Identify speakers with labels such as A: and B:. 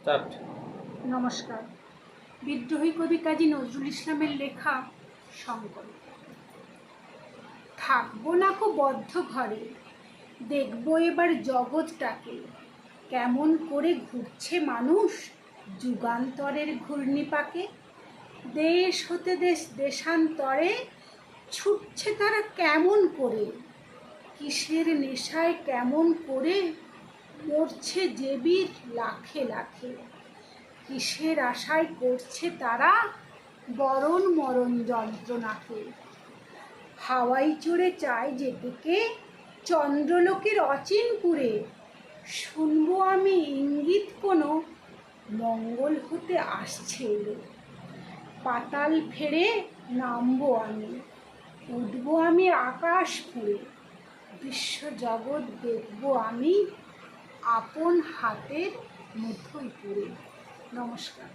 A: Start.
B: নমস্কার। বিদ্রোহী কবি কাজী নজরুল ইসলামের লেখা সংকলন। থাকবো না কো বদ্ধ ঘরে, দেখবো এবার জগৎটাকে, কেমন করে ঘুরছে মানুষ যুগান্তরের ঘূর্ণিপাকে। দেশ হতে দেশ দেশান্তরে ছুটছে তারা কেমন করে, কিসের নেশায় কেমন করে মরছে যে বীর লাখে লাখে। কিসের আশায় করছে তারা বরণ মরণ যন্ত্রণাকে। হাওয়ায় চড়ে চায় যেদিকে চন্দ্রলোকের অচিনপুরে, শুনবো আমি ইঙ্গিত কোনো মঙ্গল হতে আসছে এলো। পাতাল ফেরে নামবো আমি, উঠবো আমি আকাশ ফুঁড়ে, বিশ্বজগৎ দেখবো আমি আপন হাতের মুঠোয় পুরে। নমস্কার।